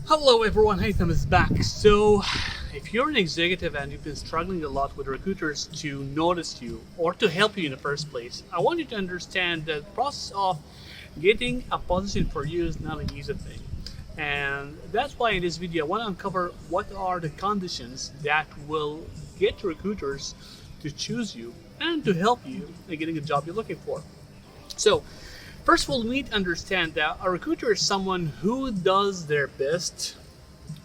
Hello everyone, Haytham is back. So, if you're an executive and you've been struggling a lot with recruiters to notice you or to help you in the first place, I want you to understand that the process of getting a position for you is not an easy thing. And that's why in this video I want to uncover what are the conditions that will get recruiters to choose you and to help you in getting the job you're looking for. So, first of all, we need to understand that a recruiter is someone who does their best,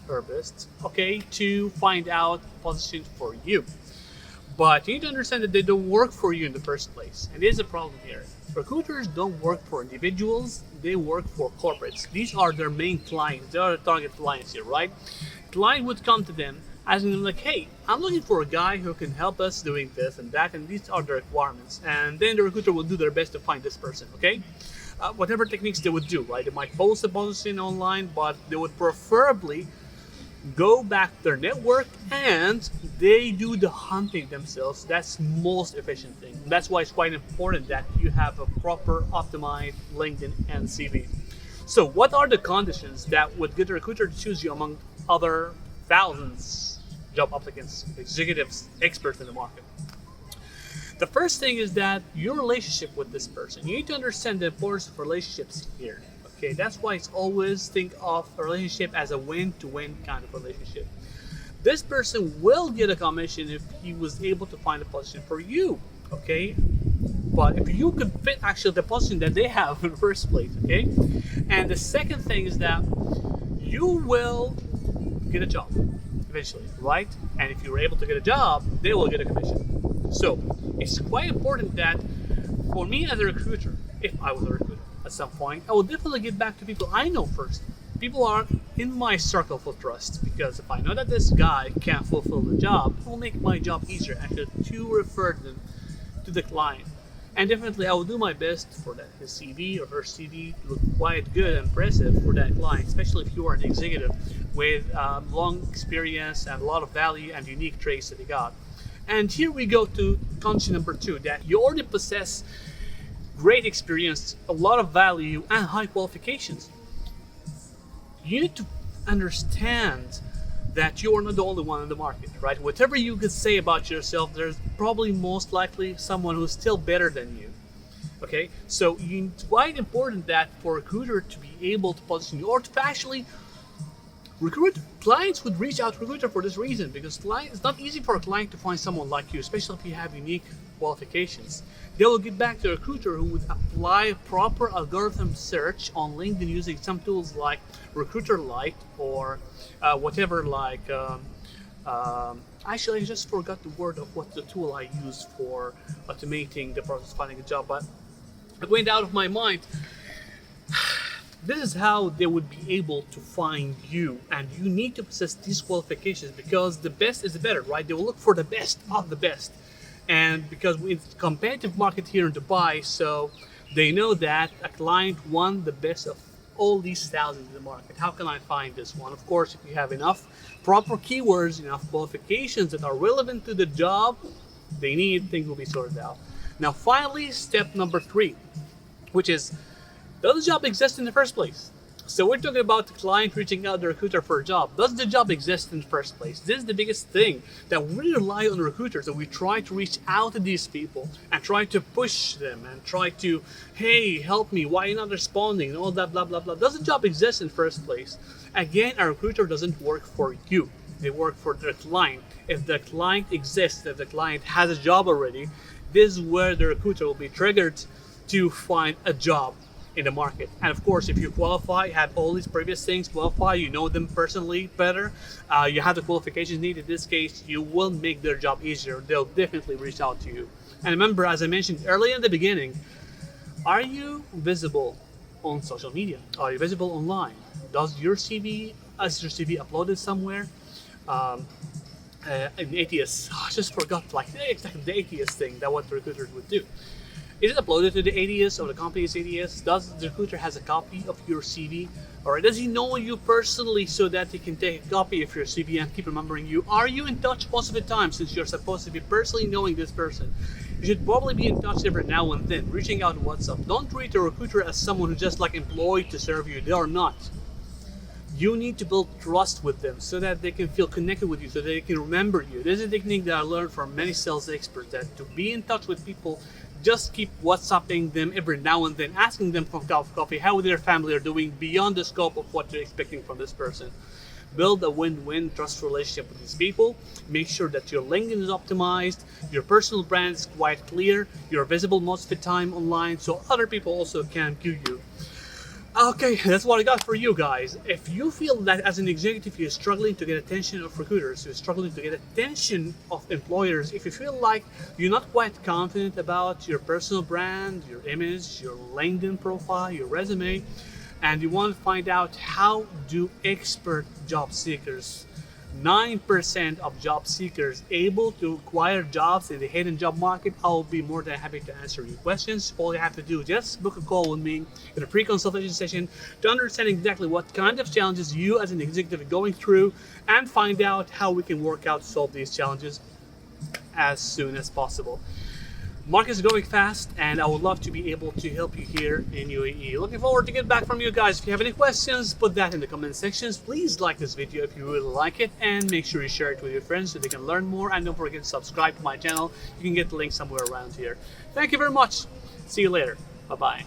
her best, okay, to find out positions for you. But you need to understand that they don't work for you in the first place. And there's a problem here. Recruiters don't work for individuals, they work for corporates. These are their main clients. They are the target clients here, right? Client would come to them asking them like, hey, I'm looking for a guy who can help us doing this and that, and these are the requirements. And then the recruiter will do their best to find this person, okay? Whatever techniques they would do, right? They might post a position online, but they would preferably go back to their network and they do the hunting themselves. That's most efficient thing. That's why it's quite important that you have a proper optimized LinkedIn and CV. So what are the conditions that would get a recruiter to choose you among other thousands job applicants, executives, experts in the market? The first thing is that your relationship with this person. You need to understand the importance of relationships here. Okay, that's why it's always think of a relationship as a win-to-win kind of relationship. This person will get a commission if he was able to find a position for you. Okay, but if you could fit actually the position that they have in the first place. Okay, and the second thing is that you will get a job eventually, right? And if you're able to get a job, they will get a commission. So it's quite important that for me as a recruiter, if I was a recruiter at some point, I will definitely get back to people I know first. People are in my circle for trust, because if I know that this guy can't fulfill the job, it will make my job easier actually to refer them to the client. And definitely I will do my best for that his CV or her CV to look quite good and impressive for that client, especially if you are an executive with long experience and a lot of value and unique traits that they got. And here we go to condition number 2, that you already possess great experience, a lot of value, and high qualifications. You need to understand that you are not the only one in the market, right? Whatever you could say about yourself, there's probably most likely someone who's still better than you. Okay, so it's quite important that for a recruiter to be able to position you, or to actually recruit. Clients would reach out to recruiter for this reason, because it's not easy for a client to find someone like you, especially if you have unique qualifications. They will get back to a recruiter who would apply proper algorithm search on LinkedIn using some tools like Recruiter Lite or whatever, like actually I just forgot the word of what the tool I use for automating the process of finding a job, but it went out of my mind. This is how they would be able to find you, and you need to possess these qualifications, because the best is the better, right? They will look for the best of the best. And because it's a competitive market here in Dubai, so they know that a client won the best of all these thousands in the market. How can I find this one? Of course, if you have enough proper keywords, enough qualifications that are relevant to the job they need, things will be sorted out. Now finally, step number 3, which is, does the job exist in the first place? So we're talking about the client reaching out to the recruiter for a job. Does the job exist in the first place? This is the biggest thing, that we rely on recruiters, and we try to reach out to these people and try to push them and try to, hey, help me, why are you not responding, and all that blah blah blah. Does the job exist in the first place? Again, a recruiter doesn't work for you. They work for their client. If the client exists, if the client has a job already, this is where the recruiter will be triggered to find a job in the market. And of course, if you qualify, have all these previous things, qualify, you know them personally better, you have the qualifications needed, in this case, you will make their job easier. They'll definitely reach out to you. And remember, as I mentioned earlier in the beginning, are you visible on social media? Are you visible online? Is your CV uploaded somewhere? In ATS, I just forgot, like exactly the ATS thing, that what the recruiters would do. Is it uploaded to the ATS or the company's ATS? Does the recruiter has a copy of your CV? Or does he know you personally so that he can take a copy of your CV and keep remembering you? Are you in touch most of the time, since you're supposed to be personally knowing this person? You should probably be in touch every now and then, reaching out on WhatsApp. Don't treat a recruiter as someone who's just like employed to serve you. They are not. You need to build trust with them so that they can feel connected with you, so that they can remember you. This is a technique that I learned from many sales experts, that to be in touch with people, just keep WhatsApping them every now and then, asking them for coffee, how their family are doing, beyond the scope of what you're expecting from this person. Build a win-win trust relationship with these people. Make sure that your LinkedIn is optimized, your personal brand is quite clear, you're visible most of the time online, so other people also can view you. Okay, that's what I got for you guys. If you feel that as an executive you're struggling to get attention of recruiters, you're struggling to get attention of employers, if you feel like you're not quite confident about your personal brand, your image, your LinkedIn profile, your resume, and you want to find out how do expert job seekers, 9% of job seekers able to acquire jobs in the hidden job market, I'll be more than happy to answer your questions. All you have to do is just book a call with me in a pre-consultation session to understand exactly what kind of challenges you as an executive are going through and find out how we can work out to solve these challenges as soon as possible. Market is growing fast, and I would love to be able to help you here in UAE. Looking forward to get back from you guys. If you have any questions, put that in the comment sections. Please like this video if you really like it, and make sure you share it with your friends so they can learn more. And don't forget to subscribe to my channel. You can get the link somewhere around here. Thank you very much. See you later. Bye-bye.